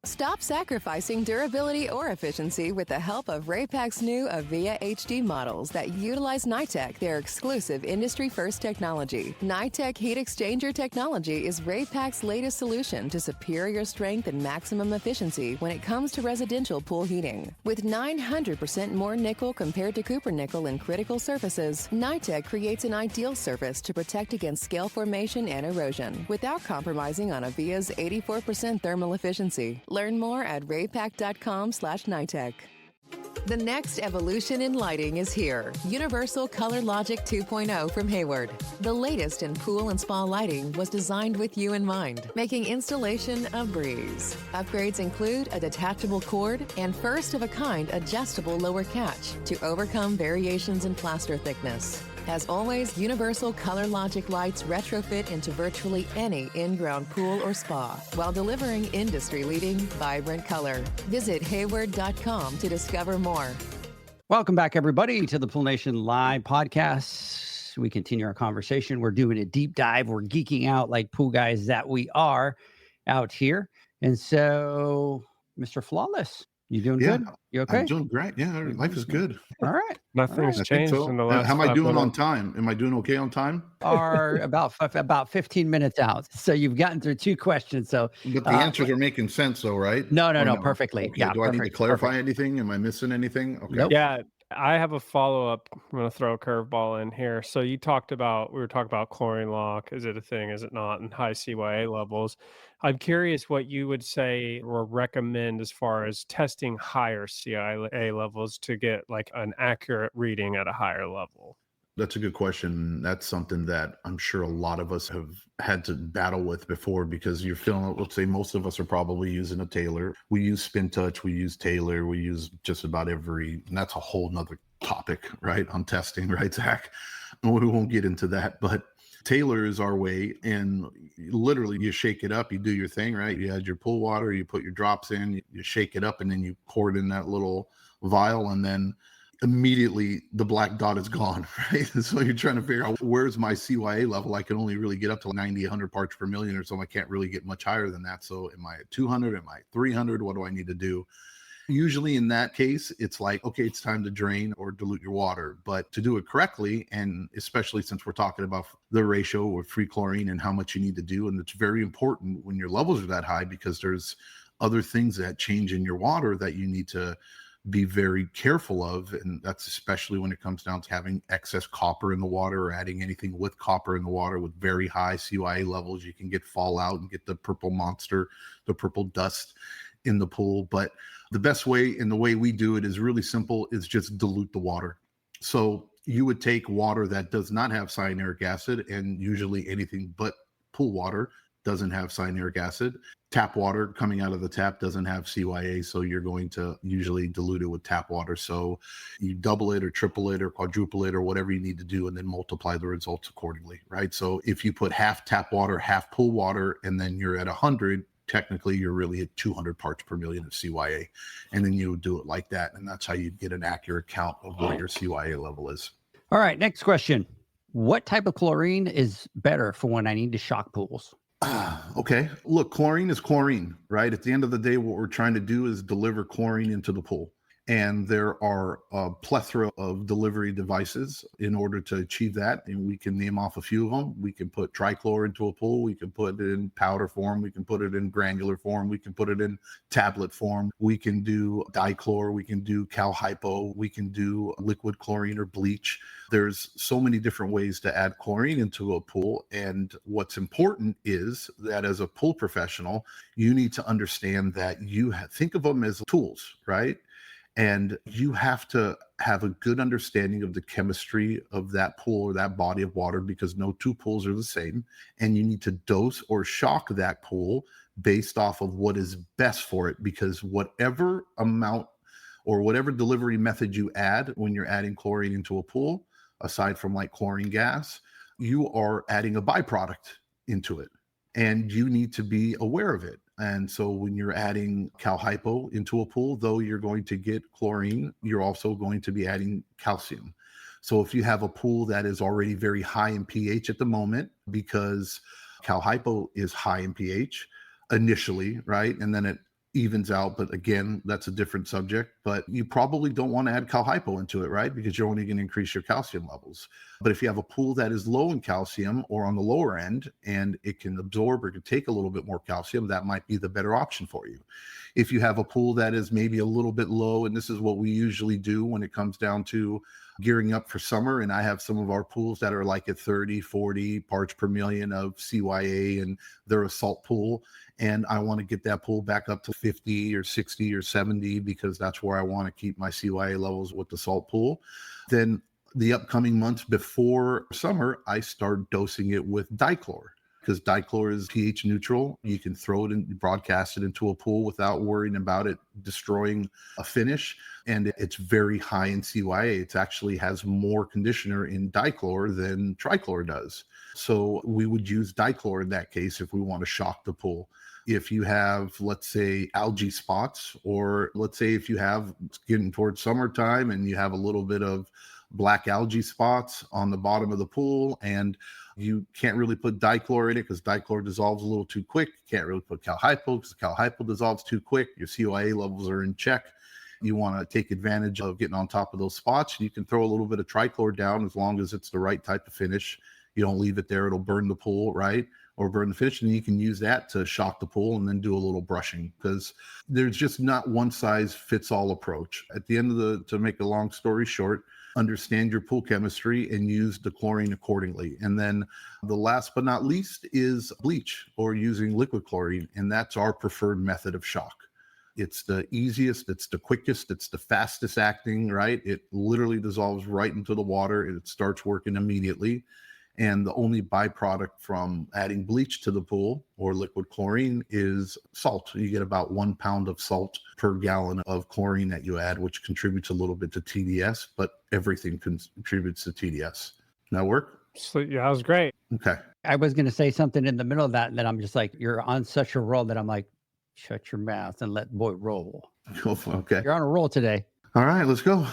Stop sacrificing durability or efficiency with the help of Raypak's new Avia HD models that utilize Nitec, their exclusive industry-first technology. Nitec Heat Exchanger technology is Raypak's latest solution to superior strength and maximum efficiency when it comes to residential pool heating. With 900% more nickel compared to copper nickel in critical surfaces, Nitec creates an ideal surface to protect against scale formation and erosion without compromising on Avia's 84% thermal efficiency. Learn more at raypak.com/Nitec. The next evolution in lighting is here. Universal Color Logic 2.0 from Hayward. The latest in pool and spa lighting was designed with you in mind, making installation a breeze. Upgrades include a detachable cord and first-of-a-kind adjustable lower catch to overcome variations in plaster thickness. As always, Universal Color Logic lights retrofit into virtually any in-ground pool or spa while delivering industry-leading, vibrant color. Visit Hayward.com to discover more. Welcome back, everybody, to the Pool Nation Live podcast. We continue our conversation. We're doing a deep dive. We're geeking out like pool guys that we are out here. And so, Mr. Flawless, you doing good? You okay? I'm doing great. Yeah, life is good. All right. Nothing's changed in the last. How am I doing minutes. on time? Am I doing okay on time? Are about 15 minutes out. So you've gotten through 2 questions. So, But the answers are making sense, though, right? No, perfectly. Okay. Yeah. Do I need to clarify anything? Am I missing anything? Okay. Nope. Yeah, I have a follow-up. I'm going to throw a curveball in here. So we were talking about Chlorine Lock. Is it a thing? Is it not? And high CYA levels. I'm curious what you would say or recommend as far as testing higher CYA levels to get like an accurate reading at a higher level. That's a good question. That's something that I'm sure a lot of us have had to battle with before, because you're feeling, let's say most of us are probably using a Taylor. We use Spin Touch, we use Taylor, we use just about every, and that's a whole nother topic, right? On testing, right, Zach? We won't get into that, but Taylor is our way, and literally you shake it up, you do your thing, right? You add your pool water, you put your drops in, you shake it up, and then you pour it in that little vial, and then immediately the black dot is gone, right? So you're trying to figure out, where's my CYA level? I can only really get up to 90, 100 parts per million or so. I can't really get much higher than that. So am I at 200? Am I at 300? What do I need to do? Usually in that case, it's like, okay, it's time to drain or dilute your water. But to do it correctly, and especially since we're talking about the ratio of free chlorine and how much you need to do, and it's very important when your levels are that high, because there's other things that change in your water that you need to be very careful of. And that's especially when it comes down to having excess copper in the water or adding anything with copper in the water with very high CYA levels. You can get fallout and get the purple monster, the purple dust in the pool. But the best way, and the way we do it, is really simple, is just dilute the water. So you would take water that does not have cyanuric acid, and usually anything but pool water doesn't have cyanuric acid. Tap water coming out of the tap doesn't have CYA, so you're going to usually dilute it with tap water. So you double it or triple it or quadruple it or whatever you need to do, and then multiply the results accordingly, right? So if you put half tap water, half pool water, and then you're at 100, technically you're really at 200 parts per million of CYA. And then you would do it like that, and that's how you'd get an accurate count of what your CYA level is. All right, next question. What type of chlorine is better for when I need to shock pools? Okay. Look, chlorine is chlorine, right? At the end of the day, what we're trying to do is deliver chlorine into the pool. And there are a plethora of delivery devices in order to achieve that. And we can name off a few of them. We can put trichlor into a pool. We can put it in powder form. We can put it in granular form. We can put it in tablet form. We can do dichlor. We can do hypo. We can do liquid chlorine or bleach. There's so many different ways to add chlorine into a pool. And what's important is that as a pool professional, you need to understand that you think of them as tools, right? And you have to have a good understanding of the chemistry of that pool or that body of water, because no two pools are the same. And you need to dose or shock that pool based off of what is best for it, because whatever amount or whatever delivery method you add when you're adding chlorine into a pool, aside from like chlorine gas, you are adding a byproduct into it. And you need to be aware of it. And so when you're adding hypo into a pool, though you're going to get chlorine, you're also going to be adding calcium. So if you have a pool that is already very high in pH at the moment, because hypo is high in pH initially, right? And then it evens out. But again, that's a different subject. But you probably don't want to add hypo into it, right? Because you're only going to increase your calcium levels. But if you have a pool that is low in calcium or on the lower end, and it can absorb or can take a little bit more calcium, that might be the better option for you. If you have a pool that is maybe a little bit low, and this is what we usually do when it comes down to gearing up for summer, and I have some of our pools that are like at 30, 40 parts per million of CYA, and they're a salt pool, and I want to get that pool back up to 50 or 60 or 70 because that's where I want to keep my CYA levels with the salt pool. Then the upcoming months before summer, I start dosing it with dichlor, because dichlor is pH neutral. You can throw it and broadcast it into a pool without worrying about it destroying a finish. And it's very high in CYA. It actually has more conditioner in dichlor than trichlor does. So we would use dichlor in that case if we want to shock the pool. If you have, let's say, algae spots, or let's say if you have, it's getting towards summertime and you have a little bit of black algae spots on the bottom of the pool, and you can't really put dichlor in it because dichlor dissolves a little too quick. You can't really put hypo because hypo dissolves too quick. Your CYA levels are in check. You want to take advantage of getting on top of those spots. You can throw a little bit of trichlor down as long as it's the right type of finish. You don't leave it there. It'll burn the pool, right? Or burn the finish. And you can use that to shock the pool and then do a little brushing, because there's just not one size fits all approach. At the end of to make a long story short, understand your pool chemistry and use the chlorine accordingly. And then the last but not least is bleach, or using liquid chlorine. And that's our preferred method of shock. It's the easiest, it's the quickest, it's the fastest acting, right? It literally dissolves right into the water and it starts working immediately. And the only byproduct from adding bleach to the pool or liquid chlorine is salt. You get about 1 pound of salt per gallon of chlorine that you add, which contributes a little bit to TDS, but everything contributes to TDS. That work? So, yeah, that was great. Okay. I was going to say something in the middle of that, and then I'm just like, you're on such a roll that I'm like, shut your mouth and let boy roll. Okay. You're on a roll today. All right, let's go. All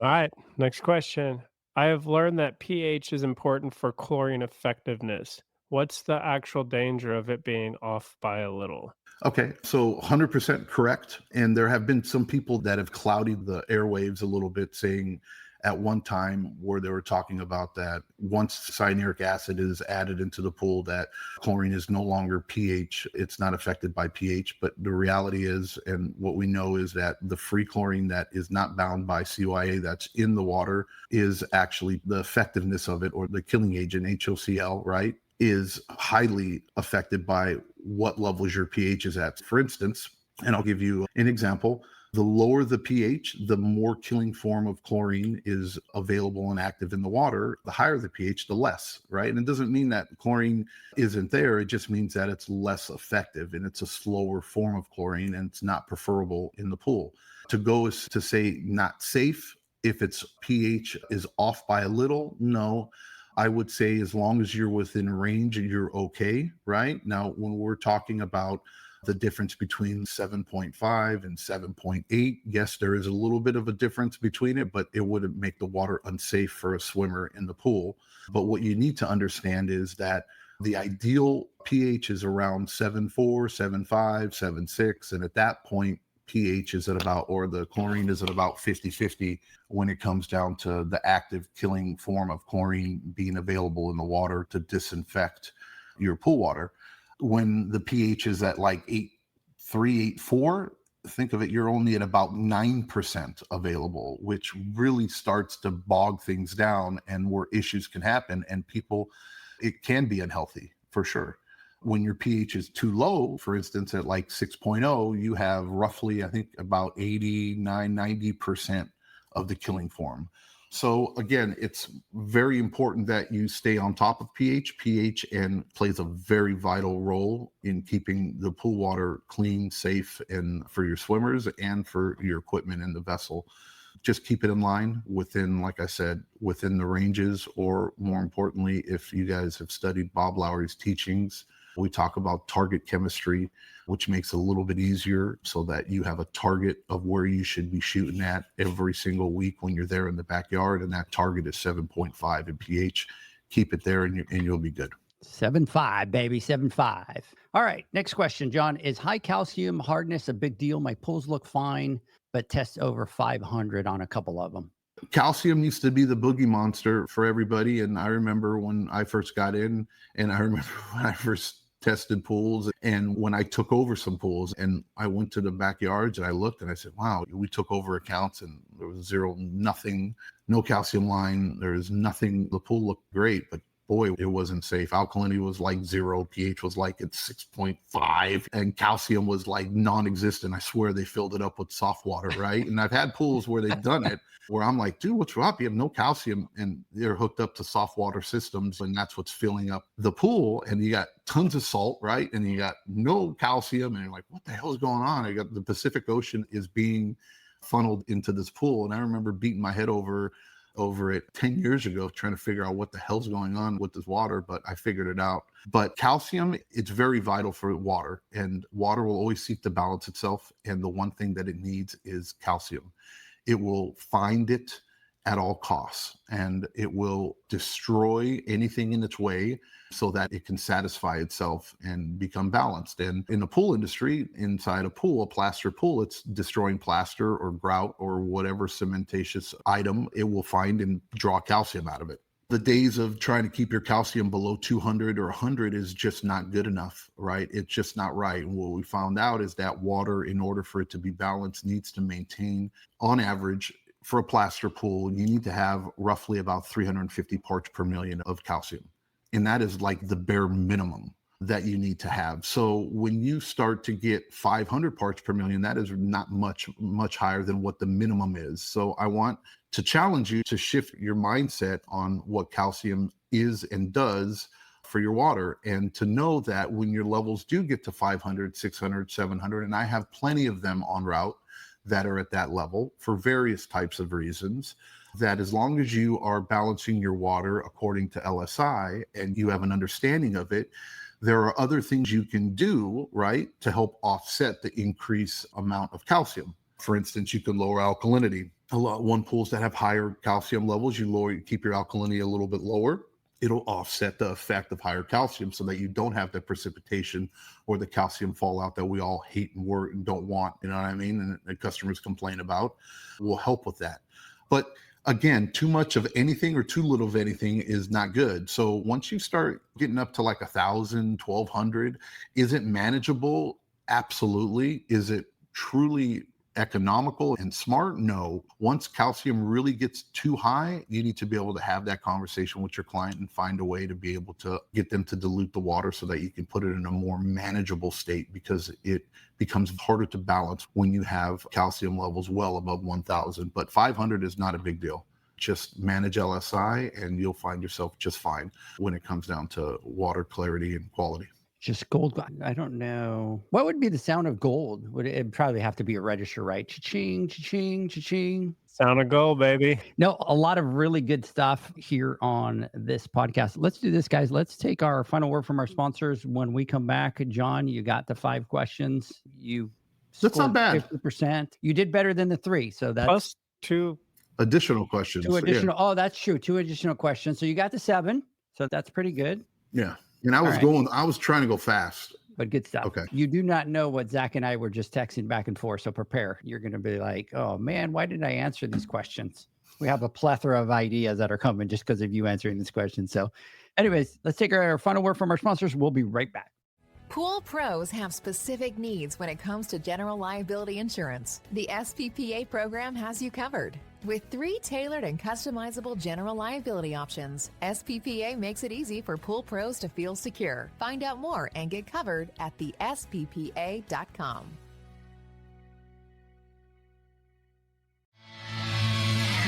right, next question. I have learned that pH is important for chlorine effectiveness. What's the actual danger of it being off by a little? Okay, so 100% correct. And there have been some people that have clouded the airwaves a little bit, saying at one time where they were talking about that once cyanuric acid is added into the pool, that chlorine is no longer pH. It's not affected by pH. But the reality is, and what we know is that the free chlorine that is not bound by CYA that's in the water is actually the effectiveness of it, or the killing agent, HOCl, right, is highly affected by what levels your pH is at. For instance, and I'll give you an example. The lower the pH, the more killing form of chlorine is available and active in the water. The higher the pH, the less, right? And it doesn't mean that chlorine isn't there. It just means that it's less effective and it's a slower form of chlorine and it's not preferable in the pool. To go is to say not safe if its pH is off by a little. No, I would say as long as you're within range, you're okay, right? Now, when we're talking about the difference between 7.5 and 7.8. Yes, there is a little bit of a difference between it, but it wouldn't make the water unsafe for a swimmer in the pool. But what you need to understand is that the ideal pH is around 7.4, 7.5, 7.6. And at that point, pH is at about, or the chlorine is at about 50-50 when it comes down to the active killing form of chlorine being available in the water to disinfect your pool water. When the pH is at like 8.3, 8.4, think of it, you're only at about 9% available, which really starts to bog things down and where issues can happen. And people, it can be unhealthy for sure. When your pH is too low, for instance, at like 6.0, you have roughly, I think, about 89, 90% of the killing form. So again, it's very important that you stay on top of pH. pH plays a very vital role in keeping the pool water clean, safe, and for your swimmers and for your equipment in the vessel. Just keep it in line within, like I said, within the ranges, or more importantly, if you guys have studied Bob Lowry's teachings, we talk about target chemistry, which makes it a little bit easier so that you have a target of where you should be shooting at every single week when you're there in the backyard. And that target is 7.5 in pH. Keep it there and you'll be good. 7.5, baby, 7.5. All right, next question, John. Is high calcium hardness a big deal? My pools look fine, but test over 500 on a couple of them. Calcium used to be the boogie monster for everybody. And I remember when I first got in, and I remember when I first tested pools, and when I took over some pools, and I went to the backyards and I looked and I said, wow, we took over accounts and there was nothing, no calcium line. There was nothing. The pool looked great, but boy, it wasn't safe. Alkalinity was like 0, pH was like at 6.5, and calcium was like non-existent. I swear they filled it up with soft water, right? And I've had pools where they've done it, where I'm like, dude, what's up? You have no calcium, and they're hooked up to soft water systems, and that's what's filling up the pool. And you got tons of salt, right? And you got no calcium, and you're like, what the hell is going on? I got the Pacific Ocean is being funneled into this pool. And I remember beating my head over it 10 years ago, trying to figure out what the hell's going on with this water, but I figured it out. But calcium, it's very vital for water, and water will always seek to balance itself. And the one thing that it needs is calcium. It will find it at all costs, and it will destroy anything in its way so that it can satisfy itself and become balanced. And in the pool industry, inside a pool, a plaster pool, it's destroying plaster or grout or whatever cementatious item it will find and draw calcium out of it. The days of trying to keep your calcium below 200 or 100 is just not good enough, right? It's just not right. And what we found out is that water, in order for it to be balanced, needs to maintain, on average, for a plaster pool, you need to have roughly about 350 parts per million of calcium. And that is like the bare minimum that you need to have. So when you start to get 500 parts per million, that is not much higher than what the minimum is. So I want to challenge you to shift your mindset on what calcium is and does for your water, and to know that when your levels do get to 500, 600, 700, and I have plenty of them en route that are at that level for various types of reasons, that as long as you are balancing your water according to LSI and you have an understanding of it, there are other things you can do, right, to help offset the increased amount of calcium. For instance, you can lower alkalinity. Pools that have higher calcium levels, you keep your alkalinity a little bit lower. It'll offset the effect of higher calcium so that you don't have the precipitation or the calcium fallout that we all hate and don't want, you know what I mean? And the customers complain about. Will help with that. But again, too much of anything or too little of anything is not good. So once you start getting up to like 1,000, 1,200, is it manageable? Absolutely. Is it truly economical and smart? No. Once calcium really gets too high, you need to be able to have that conversation with your client and find a way to be able to get them to dilute the water so that you can put it in a more manageable state, because it becomes harder to balance when you have calcium levels well above 1,000. But 500 is not a big deal. Just manage LSI and you'll find yourself just fine when it comes down to water clarity and quality. Just gold. I don't know. What would be the sound of gold? Would it probably have to be a register, right? Cha-ching, cha-ching, cha-ching. Sound of gold, baby. No, a lot of really good stuff here on this podcast. Let's do this, guys. Let's take our final word from our sponsors. When we come back, John, you got the 5 questions. That's not bad. 50%. You did better than the 3. So that's plus 2 additional questions. 2 additional. Yeah. Oh, that's true. 2 additional questions. So you got the 7. So that's pretty good. Yeah. And I was trying to go fast. but good stuff. Okay. You do not know what Zach and I were just texting back and forth, so prepare. You're going to be like, oh man, why didn't I answer these questions? We have a plethora of ideas that are coming just because of you answering this question. So anyways, let's take our final word from our sponsors. We'll be right back. Pool pros have specific needs when it comes to general liability insurance. The SPPA program has you covered. With 3 tailored and customizable general liability options, SPPA makes it easy for pool pros to feel secure. Find out more and get covered at thesppa.com.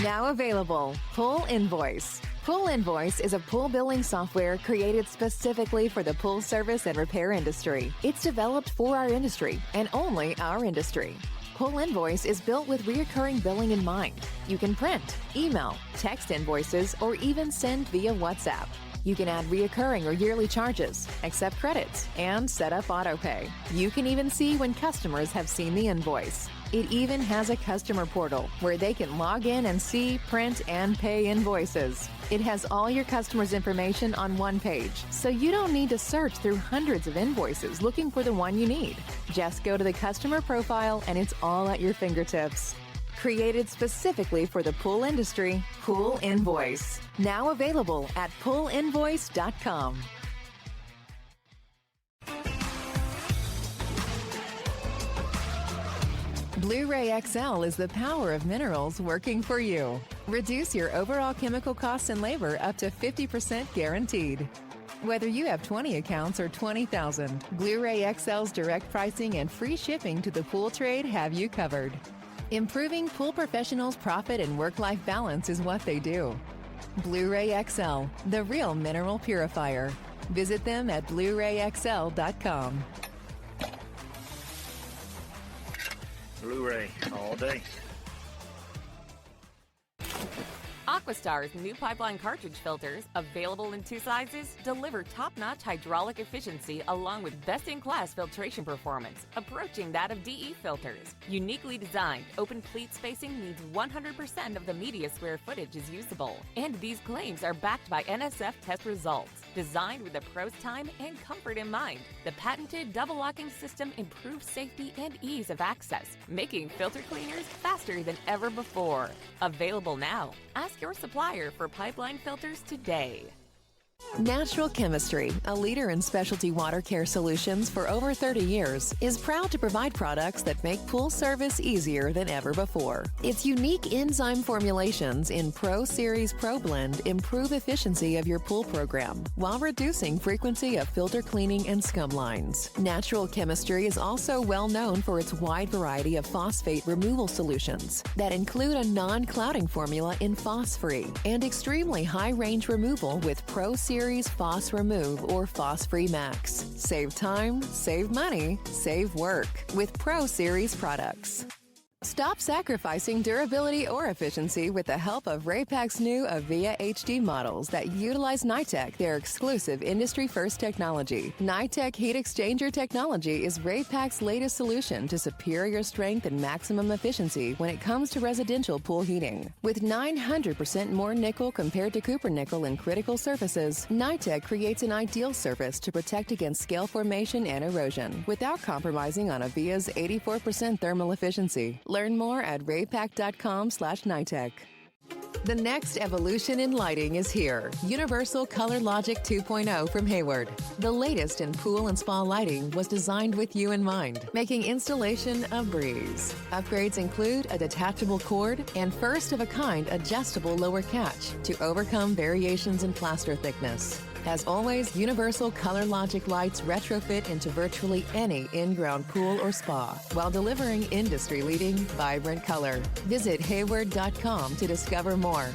Now available, Pool Invoice. Pool Invoice is a pool billing software created specifically for the pool service and repair industry. It's developed for our industry and only our industry. Pool Invoice is built with recurring billing in mind. You can print, email, text invoices, or even send via WhatsApp. You can add reoccurring or yearly charges, accept credits, and set up autopay. You can even see when customers have seen the invoice. It even has a customer portal where they can log in and see, print, and pay invoices. It has all your customers' information on one page, so you don't need to search through hundreds of invoices looking for the one you need. Just go to the customer profile and it's all at your fingertips. Created specifically for the pool industry, Pool Invoice. Now available at poolinvoice.com. Blu-ray XL is the power of minerals working for you. Reduce your overall chemical costs and labor up to 50% guaranteed. Whether you have 20 accounts or 20,000, Blu-ray XL's direct pricing and free shipping to the pool trade have you covered. Improving pool professionals' profit and work-life balance is what they do. Blu-ray XL, the real mineral purifier. Visit them at BluRayXL.com. Blu-ray all day. Aquastar's new pipeline cartridge filters, available in 2 sizes, deliver top-notch hydraulic efficiency along with best-in-class filtration performance, approaching that of DE filters. Uniquely designed, open pleat spacing means 100% of the media square footage is usable. And these claims are backed by NSF test results. Designed with the pro's time and comfort in mind, the patented double locking system improves safety and ease of access, making filter cleaners faster than ever before. Available now. Ask your supplier for pipeline filters today. Natural Chemistry, a leader in specialty water care solutions for over 30 years, is proud to provide products that make pool service easier than ever before. Its unique enzyme formulations in Pro Series Pro Blend improve efficiency of your pool program while reducing frequency of filter cleaning and scum lines. Natural Chemistry is also well known for its wide variety of phosphate removal solutions that include a non-clouding formula in Phos-Free and extremely high-range removal with Pro Series Phos Remove or Phos-Free Max. Save time, save money, save work with Pro Series products. Stop sacrificing durability or efficiency with the help of Raypak's new Avia HD models that utilize Nitec, their exclusive industry-first technology. Nitec Heat Exchanger technology is Raypak's latest solution to superior strength and maximum efficiency when it comes to residential pool heating. With 900% more nickel compared to copper nickel in critical surfaces, Nitec creates an ideal surface to protect against scale formation and erosion without compromising on Avia's 84% thermal efficiency. Learn more at raypak.com/Nitec. The next evolution in lighting is here. Universal Color Logic 2.0 from Hayward. The latest in pool and spa lighting was designed with you in mind, making installation a breeze. Upgrades include a detachable cord and first-of-a-kind adjustable lower catch to overcome variations in plaster thickness. As always, Universal Color Logic lights retrofit into virtually any in-ground pool or spa while delivering industry-leading, vibrant color. Visit Hayward.com to discover more.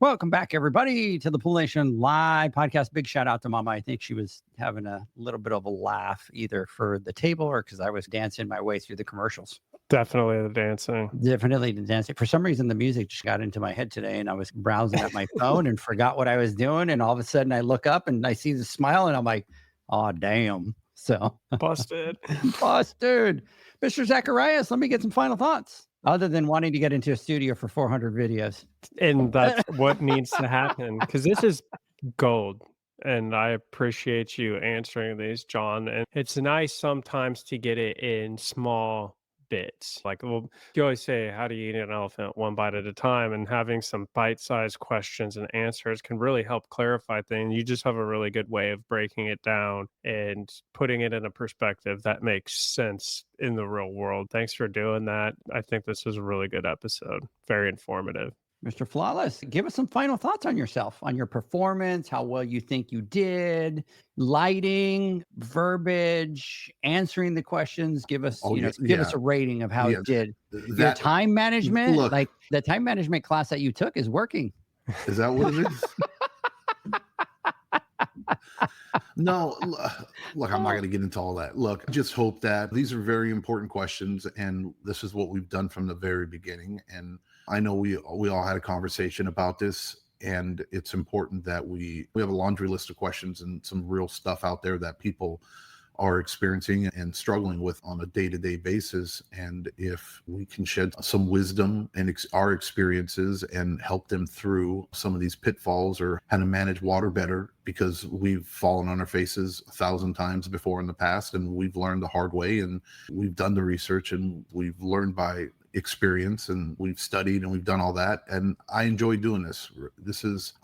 Welcome back, everybody, to the Pool Nation Live podcast. Big shout out to Mama. I think she was having a little bit of a laugh either for the table or because I was dancing my way through the commercials. Definitely the dancing. Definitely the dancing. For some reason, the music just got into my head today, and I was browsing at my phone and forgot what I was doing. And all of a sudden, I look up and I see the smile, and I'm like, "Oh, damn!" So Busted. busted. Mr. Zacharias, let me get some final thoughts. Other than wanting to get into a studio for 400 videos. And that's what needs to happen because this is gold. And I appreciate you answering these, John. And it's nice sometimes to get it in small bits. Like, well, you always say, how do you eat an elephant? One bite at a time. And having some bite-sized questions and answers can really help clarify things. You just have a really good way of breaking it down and putting it in a perspective that makes sense in the real world. Thanks for doing that. I think this was a really good episode. Very informative. Mr. Flawless, give us some final thoughts on yourself, on your performance, how well you think you did, lighting, verbiage, answering the questions. Give us, give us a rating of how it did. Your time management, like the time management class that you took is working. Is that what it is? No, look, I'm not going to get into all that. Look, I just hope that these are very important questions, and this is what we've done from the very beginning. And I know we all had a conversation about this, and it's important that we have a laundry list of questions and some real stuff out there that people are experiencing and struggling with on a day-to-day basis. And if we can shed some wisdom and our experiences and help them through some of these pitfalls or how to manage water better, because we've fallen on our faces 1,000 times before in the past, and we've learned the hard way, and we've done the research, and we've learned by experience, and we've studied, and we've done all that. And I enjoy doing this.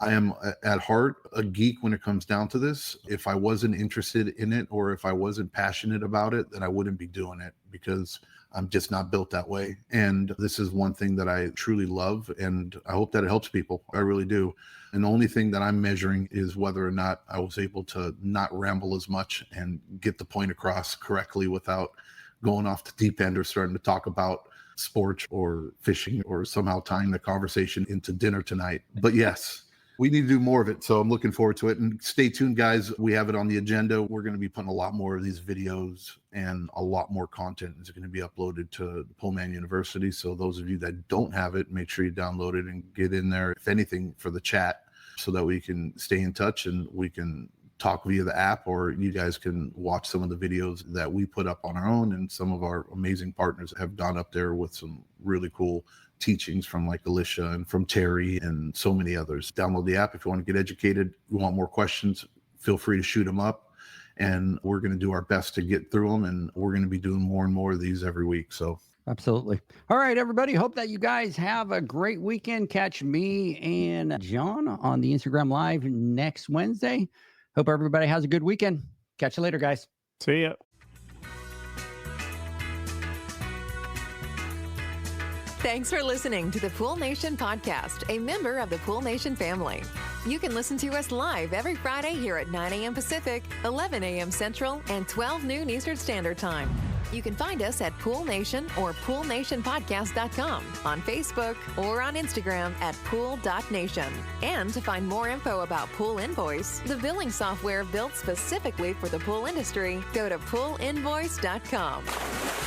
I am at heart a geek when it comes down to this. If I wasn't interested in it, or if I wasn't passionate about it, then I wouldn't be doing it, because I'm just not built that way. And this is one thing that I truly love, and I hope that it helps people. I really do. And the only thing that I'm measuring is whether or not I was able to not ramble as much and get the point across correctly without going off the deep end or starting to talk about sports or fishing or somehow tying the conversation into dinner tonight. But yes, we need to do more of it. So I'm looking forward to it. And stay tuned, guys. We have it on the agenda. We're going to be putting a lot more of these videos, and a lot more content is going to be uploaded to Pullman University. So those of you that don't have it, make sure you download it and get in there, if anything, for the chat, so that we can stay in touch and we can talk via the app, or you guys can watch some of the videos that we put up on our own. And some of our amazing partners have gone up there with some really cool teachings from like Alicia and from Terry and so many others. Download the app if you want to get educated. You want more questions, feel free to shoot them up, and we're going to do our best to get through them. And we're going to be doing more and more of these every week. So absolutely. All right, everybody. Hope that you guys have a great weekend. Catch me and John on the Instagram Live next Wednesday. Hope everybody has a good weekend. Catch you later, guys. See ya. Thanks for listening to the Pool Nation podcast, a member of the Pool Nation family. You can listen to us live every Friday here at 9 a.m. Pacific, 11 a.m. Central, and 12 noon Eastern Standard Time. You can find us at Pool Nation or poolnationpodcast.com, on Facebook, or on Instagram at pool.nation. And to find more info about Pool Invoice, the billing software built specifically for the pool industry, go to poolinvoice.com.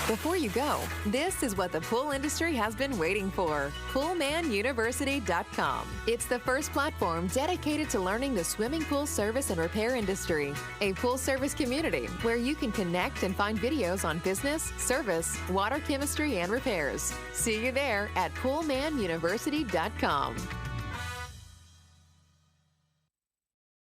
Before you go, this is what the pool industry has been waiting for: poolmanuniversity.com. It's the first platform dedicated to learning the swimming pool service and repair industry, a pool service community where you can connect and find videos on business, service, water chemistry, and repairs. See you there at poolmanuniversity.com.